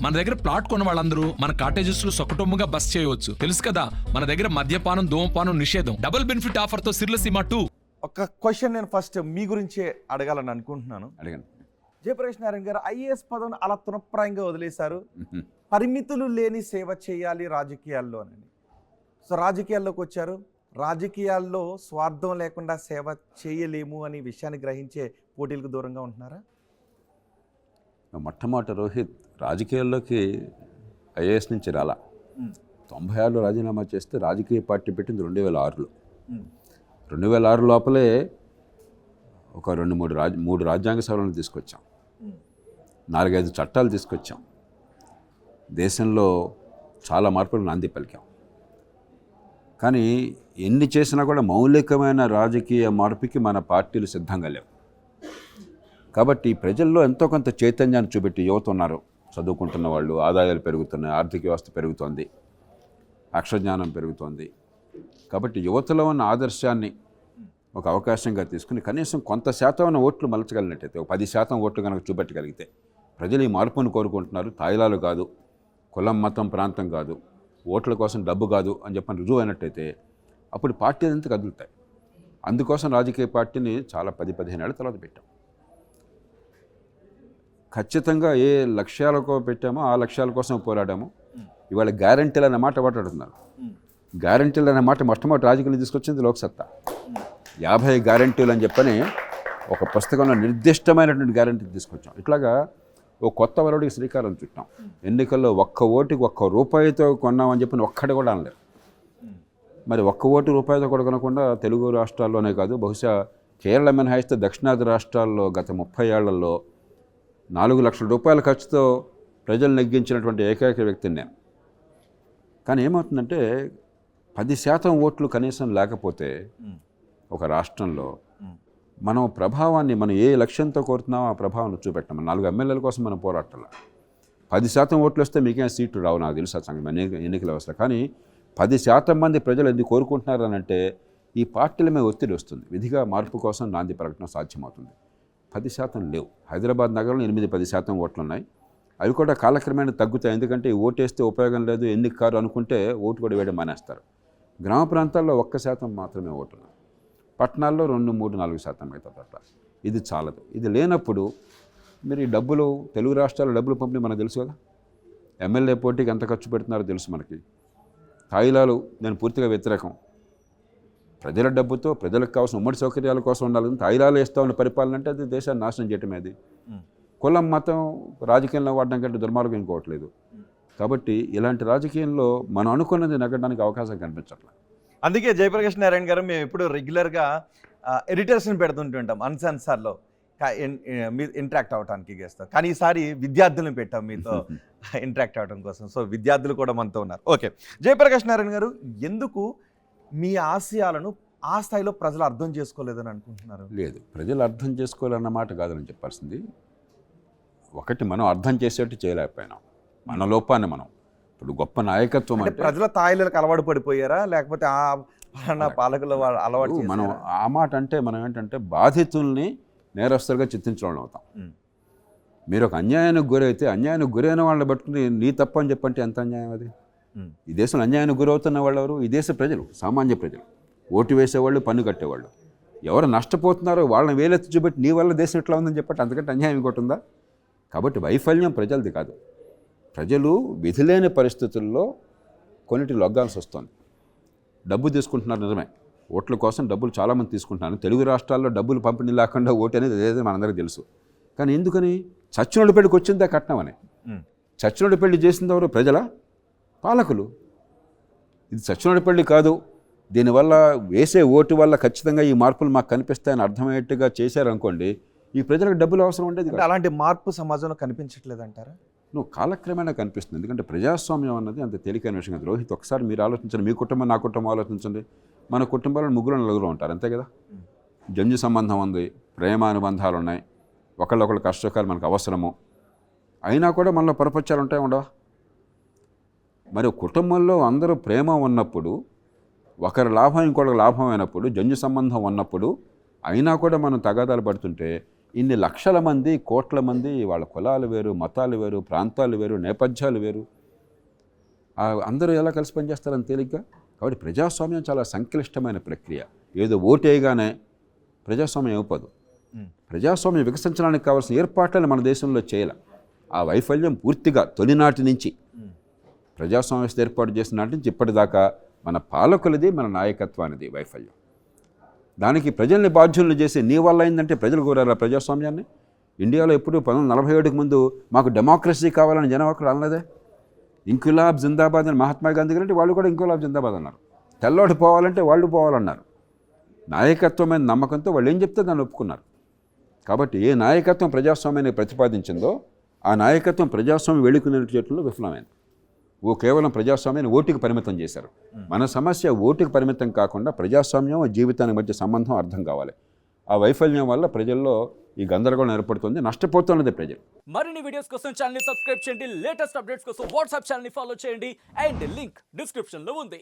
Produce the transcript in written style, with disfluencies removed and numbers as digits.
మన దగ్గర ప్లాట్ కొన్న వాళ్ళందరూ మన కాటేజెస్ లో సొకటొమ్ముగా బస్ చేయవచ్చు. తెలుసు కదా, మన దగ్గర మద్యపానం ధూమపానం నిషేధం. డబుల్ బెనిఫిట్ ఆఫర్ తో సిర్లసీమ 2. ఒక క్వశ్చన్ నేను ఫస్ట్ మీ గురించే అడగాలని అనుకుంటున్నాను. అడగండి. జయప్రకాష్ నారాయణ గారు ఐఏఎస్ పదవిని అలా తృణప్రాయంగా వదిలేశారు. పరిమితులు లేని సేవ చేయాలి రాజకీయాల్లో అని. సో రాజకీయాల్లోకి వచ్చారు. రాజకీయాల్లో స్వార్థం లేకుండా సేవ చేయలేము అని విషయాన్ని గ్రహించే పోటీలకు దూరంగా ఉంటున్నారా? మొట్టమొదటి రోహిత్ రాజకీయాల్లోకి ఐఏఎస్ నుంచి రాలా. 96లో రాజీనామా చేస్తే రాజకీయ పార్టీ పెట్టింది 2006లో. 2006 లోపలే ఒక మూడు రాజ్యాంగ సవరణలు తీసుకొచ్చాం, 4-5 చట్టాలు తీసుకొచ్చాం, దేశంలో చాలా మార్పులు నాంది పలికాం. కానీ ఎన్ని చేసినా కూడా మౌలికమైన రాజకీయ మార్పుకి మన పార్టీలు సిద్ధంగా లేవు. కాబట్టి ప్రజల్లో ఎంతో కొంత చైతన్యాన్ని చూపెట్టి యువత ఉన్నారు, చదువుకుంటున్న వాళ్ళు, ఆదాయాలు పెరుగుతున్నాయి, ఆర్థిక వ్యవస్థ పెరుగుతోంది, అక్షరజ్ఞానం పెరుగుతోంది. కాబట్టి యువతలో ఉన్న ఆదర్శాన్ని ఒక అవకాశంగా తీసుకుని కనీసం కొంత శాతం ఓట్లు మలచగలిగినట్టయితే, ఒక 10% ఓట్లు కనుక చూపెట్టగలిగితే, ప్రజలు ఈ మార్పును కోరుకుంటున్నారు, తాయిలాలు కాదు, కులం మతం ప్రాంతం కాదు, ఓట్ల కోసం డబ్బు కాదు అని చెప్పని రుజువు అయినట్టయితే అప్పుడు పార్టీలు అంతా కదులుతాయి. అందుకోసం రాజకీయ పార్టీని చాలా 10-15 ఏళ్ల తర్వాత పెట్టాం. ఖచ్చితంగా ఏ లక్ష్యాలకు పెట్టామో ఆ లక్ష్యాల కోసం పోరాడాము. ఇవాళ గ్యారంటీలు అనే మాట మాట్లాడుతున్నారు. గ్యారంటీలు అనే మాట మొట్టమొదటి రాజకీయాలు తీసుకొచ్చింది లోక్సత్తా. 50 గ్యారంటీలు అని చెప్పని ఒక పుస్తకంలో నిర్దిష్టమైనటువంటి గ్యారంటీలు తీసుకొచ్చాం. ఇట్లాగా ఓ కొత్త వరవడికి శ్రీకారం చుట్టాం. ఎన్నికల్లో ఒక్క ఓటుకి ₹1 కొన్నామని చెప్పిన ఒక్కటి కూడా అనలేదు. మరి ₹1 కూడా కొనకుండా తెలుగు రాష్ట్రాల్లోనే కాదు, బహుశా కేరళ మినహాయిస్తే దక్షిణాది రాష్ట్రాల్లో గత 30 ఏళ్లలో ₹4 లక్షల ఖర్చుతో ప్రజలు నెగ్గించినటువంటి ఏకైక వ్యక్తిని నేను. కానీ ఏమవుతుందంటే 10% ఓట్లు కనీసం లేకపోతే ఒక రాష్ట్రంలో మనం ప్రభావాన్ని, మనం ఏ లక్ష్యంతో కోరుతున్నామో ఆ ప్రభావాన్ని చూపెట్టాం. 4 ఎమ్మెల్యేల కోసం మనం పోరాటాల 10% ఓట్లు వస్తే మీకేం సీట్లు రావు, నాకు తెలుసు ఆ సంగతి ఎన్నికల వ్యవస్థ. కానీ 10% మంది ప్రజలు ఎందుకు కోరుకుంటున్నారు అని అంటే ఈ పార్టీల మీద ఒత్తిడి వస్తుంది. విధిగా మార్పు కోసం నాంది పలకడం సాధ్యమవుతుంది. 10% లేవు. హైదరాబాద్ నగరంలో 8-10% ఓట్లు ఉన్నాయి. అవి కూడా కాలక్రమేణా తగ్గుతాయి. ఎందుకంటే ఓటేస్తే ఉపయోగం లేదు, ఎన్నిక కారు అనుకుంటే ఓటు కూడా వేయడం మానేస్తారు. గ్రామ ప్రాంతాల్లో 1% మాత్రమే ఓటున్నారు. పట్టణాల్లో 2-3-4% మిగతా పట్ల. ఇది చాలదు. ఇది లేనప్పుడు మీరు ఈ డబ్బులు, తెలుగు రాష్ట్రాల డబ్బులు పంపిణీ మనకు తెలుసు కదా, ఎమ్మెల్యే పోటీకి ఎంత ఖర్చు పెడుతున్నారో తెలుసు మనకి. తాయిలాలు నేను పూర్తిగా వ్యతిరేకం. ప్రజల డబ్బుతో ప్రజలకు కావాల్సిన ఉమ్మడి సౌకర్యాల కోసం ఉండాలి. తాయిలాలు వేస్తూ ఉన్న పరిపాలన అంటే అది దేశాన్ని నాశనం చేయటమే. అది కులం మతం రాజకీయంలో వాడడం కంటే దుర్మార్గం ఇంకోవట్లేదు. కాబట్టి ఇలాంటి రాజకీయంలో మనం అనుకున్నది నగ్గడానికి అవకాశం కనిపించట్లేదు. అందుకే జయప్రకాష్ నారాయణ గారు మేము ఎప్పుడు రెగ్యులర్గా ఎడిటర్స్ని పెడుతుంటుంటాం అన్సెన్సార్లో మీ ఇంటరాక్ట్ అవ్వడానికి చేస్తాం. కానీ ఈసారి విద్యార్థులను పెట్టాం మీతో ఇంటరాక్ట్ అవ్వడం కోసం. సో విద్యార్థులు కూడా మనతో ఉన్నారు. ఓకే, జయప్రకాష్ నారాయణ గారు, ఎందుకు మీ ఆశయాలను ఆ స్థాయిలో ప్రజలు అర్థం చేసుకోలేదని అనుకుంటున్నారు? లేదు, ప్రజలు అర్థం చేసుకోవాలన్నమాట కాదని చెప్పాల్సింది. ఒకటి, మనం అర్థం చేసేట్టు చేయలేకపోయినాం. మన లోపాన్ని మనం ఇప్పుడు గొప్ప నాయకత్వం అంటే ప్రజల తాయిలకు అలవాటు పడిపోయారా, లేకపోతే ఆ పాలన పాలకుల అలవాటు? మనం ఆ మాట అంటే మనం ఏంటంటే బాధితుల్ని నేరస్తులుగా చిత్రించడం అవుతాం. మీరు ఒక అన్యాయానికి గురైతే అన్యాయానికి గురైన వాళ్ళని పట్టుకుని నీ తప్పు అని చెప్పంటే ఎంత అన్యాయం అది? ఈ దేశంలో అన్యాయానికి గురవుతున్న వాళ్ళు ఎవరు? ఈ దేశ ప్రజలు, సామాన్య ప్రజలు, ఓటు వేసేవాళ్ళు, పన్ను కట్టేవాళ్ళు. ఎవరు నష్టపోతున్నారో వాళ్ళని వేలెత్తి చూపెట్టి నీ వల్ల దేశం ఎట్లా ఉందని చెప్పంటే అంతకంటే అన్యాయం ఇంకోటి ఉందా? కాబట్టి వైఫల్యం ప్రజలది కాదు. ప్రజలు విధిలేని పరిస్థితుల్లో కొన్నిటి లొగ్గాల్సి వస్తుంది. డబ్బు తీసుకుంటున్నారు నిజమే, ఓట్ల కోసం డబ్బులు చాలామంది తీసుకుంటున్నారు. తెలుగు రాష్ట్రాల్లో డబ్బులు పంపిణీ లేకుండా ఓటు అనేది ఏదైతే మనందరికీ తెలుసు. కానీ ఎందుకని? చచ్చినోడి పెళ్లికి వచ్చిందా కట్నం అని. చచ్చినోడి పెళ్లి చేసింది ఎవరు? ప్రజల పాలకులు. ఇది చచ్చినోడి పెళ్లి కాదు, దీనివల్ల వేసే ఓటు వల్ల ఖచ్చితంగా ఈ మార్పులు మాకు కనిపిస్తాయని అర్థమయ్యేట్టుగా చేశారనుకోండి, ఈ ప్రజలకు డబ్బులు అవసరం ఉండేది. అలాంటి మార్పు సమాజంలో కనిపించట్లేదు అంటారా? నువ్వు కాలక్రమేణా కనిపిస్తుంది. ఎందుకంటే ప్రజాస్వామ్యం అన్నది అంత తేలికైన విషయం కాదు. రోహిత్, ఒకసారి మీరు ఆలోచించండి. మీ కుటుంబం, నా కుటుంబం ఆలోచించండి. మన కుటుంబాల్లో 3-4 ఉంటారు, అంతే కదా. జంజు సంబంధం ఉంది, ప్రేమ అనుబంధాలు ఉన్నాయి, ఒకళ్ళొకళ్ళు కష్టసుఖాలు మనకు అవసరము. అయినా కూడా మనలో పరపత్యాలు ఉంటాయి, ఉండవా? మరి కుటుంబంలో అందరూ ప్రేమ ఉన్నప్పుడు, ఒకరి లాభం ఇంకొకరికి లాభం అయినప్పుడు, జంజు సంబంధం ఉన్నప్పుడు అయినా కూడా మనం తగాదాలు పడుతుంటే ఇన్ని లక్షల మంది, కోట్ల మంది, వాళ్ళ కులాలు వేరు, మతాలు వేరు, ప్రాంతాలు వేరు, నేపథ్యాలు వేరు, అందరూ ఎలా కలిసి పనిచేస్తారని తేలిగ్గా. కాబట్టి ప్రజాస్వామ్యం చాలా సంక్లిష్టమైన ప్రక్రియ. ఏదో ఓటేయగానే ప్రజాస్వామ్యం అయిపోదు. ప్రజాస్వామ్యం వికసించడానికి కావాల్సిన ఏర్పాట్లను మన దేశంలో చేయాలి. ఆ వైఫల్యం పూర్తిగా తొలినాటి నుంచి, ప్రజాస్వామ్య వ్యవస్థ ఏర్పాటు చేసిన నాటి నుంచి ఇప్పటిదాకా మన పాలకులది, మన నాయకత్వానిది వైఫల్యం. దానికి ప్రజల్ని బాధ్యులను చేసి నీ వల్ల అయిందంటే ప్రజలు కోరారా ప్రజాస్వామ్యాన్ని? ఇండియాలో ఎప్పుడు 1947కు ముందు మాకు డెమోక్రసీ కావాలని జనం అక్కడ అన్నదే. ఇంక్విలాబ్ జిందాబాద్ అని మహాత్మా గాంధీ గారు వాళ్ళు కూడా ఇంక్విలాబ్ జిందాబాద్ అన్నారు. తెల్లోడు పోవాలంటే వాళ్ళు పోవాలన్నారు. నాయకత్వమైన నమ్మకంతో వాళ్ళు ఏం చెప్తే దాన్ని ఒప్పుకున్నారు. కాబట్టి ఏ నాయకత్వం ప్రజాస్వామ్యాన్ని ప్రతిపాదించిందో ఆ నాయకత్వం ప్రజాస్వామ్యం వెళ్ళుకునే చేతుల్లో విఫలమైంది. కేవలం ప్రజాస్వామ్యాన్ని ఓటుకి పరిమితం చేశారు. మన సమస్య ఓటుకి పరిమితం కాకుండా ప్రజాస్వామ్యం జీవితానికి మధ్య సంబంధం అర్థం కావాలి. ఆ వైఫల్యం వల్ల ప్రజల్లో ఈ గందరగోళం ఏర్పడుతుంది, నష్టపోతున్నది ప్రజలు. మరిన్ని వీడియోస్ కోసం ఛానల్ ని సబ్స్క్రైబ్ చేయండి, లేటెస్ట్ అప్డేట్స్ కోసం వాట్సాప్ ఛానల్ ని ఫాలో చేయండి అండ్ లింక్ డిస్క్రిప్షన్ లో ఉంది.